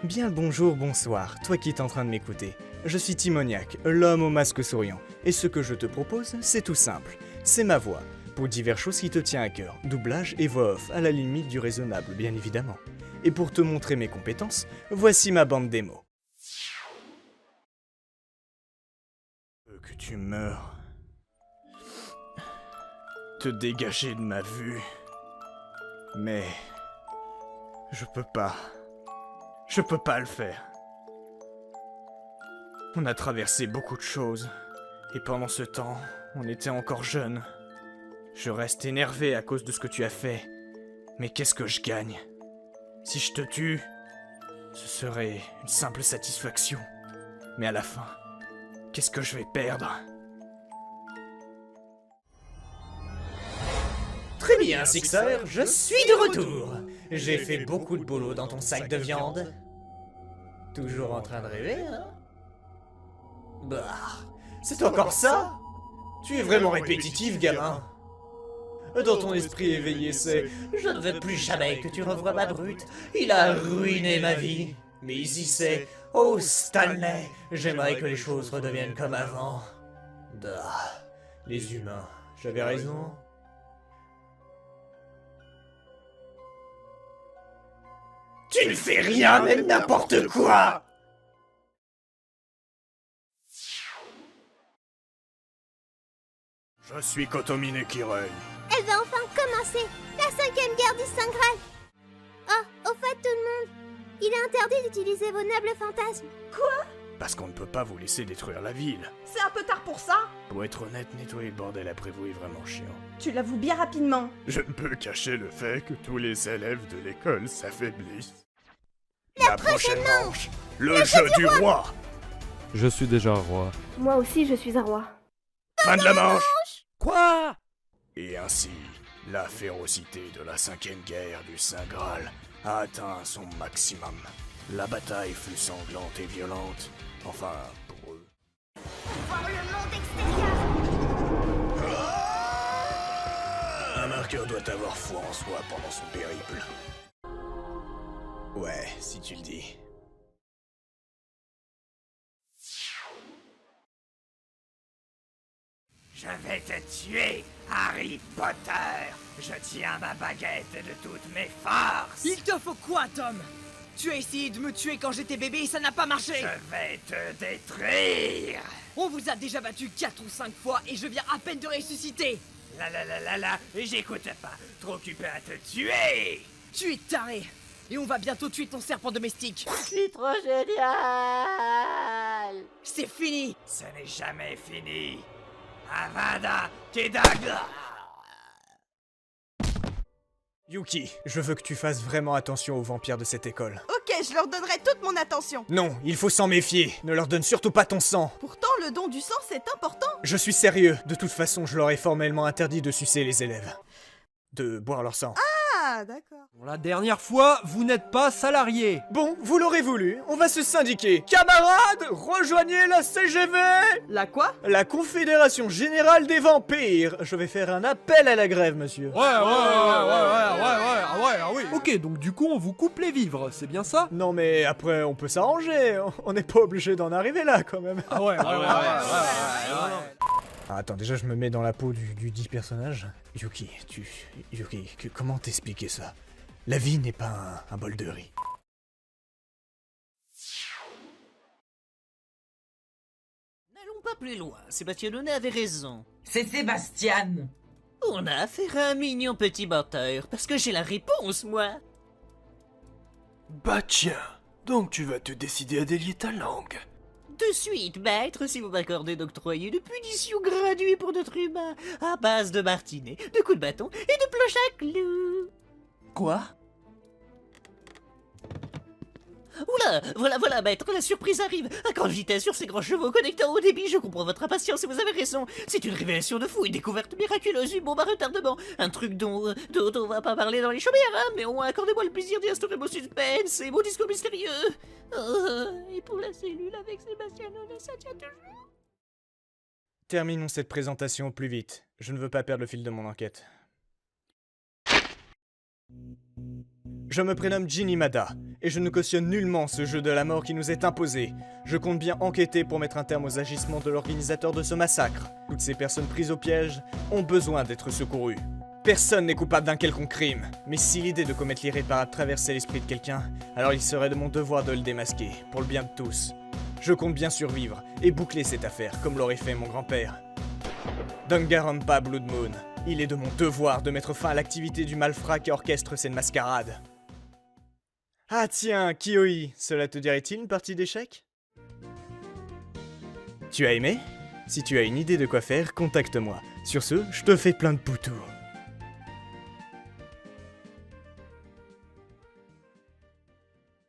Bien le bonjour, bonsoir, toi qui es en train de m'écouter. Je suis Timoniac, l'homme au masque souriant, et ce que je te propose, c'est tout simple. C'est ma voix, pour diverses choses qui te tient à cœur, doublage et voix off, à la limite du raisonnable, bien évidemment. Et pour te montrer mes compétences, voici ma bande démo. Que tu meurs. Te dégager de ma vue. Mais... je peux pas. Je peux pas le faire. On a traversé beaucoup de choses. Et pendant ce temps, on était encore jeunes. Je reste énervé à cause de ce que tu as fait. Mais qu'est-ce que je gagne? Si je te tue, ce serait une simple satisfaction. Mais à la fin, qu'est-ce que je vais perdre? Très bien, Sixer, je suis de retour. J'ai fait beaucoup de boulot dans ton sac de viande. Toujours en train de rêver, hein? Bah, c'est encore ça? Tu es vraiment répétitif, gamin. Dans ton esprit éveillé, c'est « Je ne veux plus jamais que tu revoies ma brute. Il a ruiné ma vie. » Mais ici, c'est « Oh, Stanley, j'aimerais que les choses redeviennent comme avant. » Les humains, j'avais raison. Tu ne fais rien, mais n'importe quoi! Je suis Kotomine qui règne. Elle va enfin commencer, la 5e guerre du Saint Graal. Oh, au fait tout le monde, il est interdit d'utiliser vos nobles fantasmes. Parce qu'on ne peut pas vous laisser détruire la ville. C'est un peu tard pour ça. Pour être honnête, nettoyer le bordel après vous est vraiment chiant. Tu l'avoues bien rapidement. Je ne peux cacher le fait que tous les élèves de l'école s'affaiblissent. La prochaine manche, le jeu du roi. Je suis déjà roi. Moi aussi je suis un roi. Fin de la manche. Quoi? Et ainsi, la férocité de la 5e guerre du Saint Graal a atteint son maximum. La bataille fut sanglante et violente, enfin, pour eux. Voir le monde extérieur. Un marqueur doit avoir foi en soi pendant son périple. Ouais, si tu le dis. Je vais te tuer, Harry Potter. Je tiens ma baguette de toutes mes forces. Il te faut quoi, Tom? Tu as essayé de me tuer quand j'étais bébé et ça n'a pas marché. Je vais te détruire. On vous a déjà battu 4 ou 5 fois et je viens à peine de ressusciter. La, j'écoute pas. Trop occupé à te tuer. Tu es taré. Et on va bientôt tuer ton serpent domestique. C'est trop génial. C'est fini. Ce n'est jamais fini. Avada Kedavra. Yuki, je veux que tu fasses vraiment attention aux vampires de cette école. Ok, je leur donnerai toute mon attention. Non, il faut s'en méfier. Ne leur donne surtout pas ton sang. Pourtant, le don du sang, c'est important. Je suis sérieux. De toute façon, je leur ai formellement interdit de sucer les élèves. De boire leur sang. Ah, d'accord. Pour la dernière fois, vous n'êtes pas salarié. Bon, vous l'aurez voulu, on va se syndiquer. Camarades, rejoignez la CGV! La quoi? La Confédération Générale des Vampires. Je vais faire un appel à la grève, monsieur. Ouais, oui. Ok, donc du coup, on vous coupe les vivres, c'est bien ça? Non mais après, on peut s'arranger. On n'est pas obligé d'en arriver là, quand même. Ah ouais. Ah, attends, déjà je me mets dans la peau du dit personnage. Yuki, comment t'expliquer ça? La vie n'est pas un bol de riz. N'allons pas plus loin, Sébastien Launay avait raison. C'est Sébastien. On a affaire à un mignon petit menteur, parce que j'ai la réponse, moi. Bah tiens, donc tu vas te décider à délier ta langue. De suite, maître, si vous m'accordez d'octroyer une punition graduée pour notre humain, à base de martinet, de coups de bâton et de planche à clous. Quoi? Oula, voilà, maître, la surprise arrive. À grande vitesse sur ces grands chevaux connectés au débit, je comprends votre impatience et vous avez raison. C'est une révélation de fou, une découverte miraculeuse, une bombe à retardement. Un truc dont on va pas parler dans les chaumières, hein, mais au moins accordez-moi le plaisir d'y instaurer mon suspense et mon discours mystérieux. Et pour la cellule avec Sébastien Launay, ça tient toujours. Terminons cette présentation au plus vite. Je ne veux pas perdre le fil de mon enquête. Je me prénomme Jin Imada, et je ne cautionne nullement ce jeu de la mort qui nous est imposé. Je compte bien enquêter pour mettre un terme aux agissements de l'organisateur de ce massacre. Toutes ces personnes prises au piège ont besoin d'être secourues. Personne n'est coupable d'un quelconque crime, mais si l'idée de commettre l'irréparable traversait l'esprit de quelqu'un, alors il serait de mon devoir de le démasquer, pour le bien de tous. Je compte bien survivre, et boucler cette affaire, comme l'aurait fait mon grand-père. Danganronpa Blood Moon, il est de mon devoir de mettre fin à l'activité du malfrat qui orchestre cette mascarade. Ah tiens, Kioi, cela te dirait-il une partie d'échecs? Tu as aimé? Si tu as une idée de quoi faire, contacte-moi. Sur ce, je te fais plein de poutous.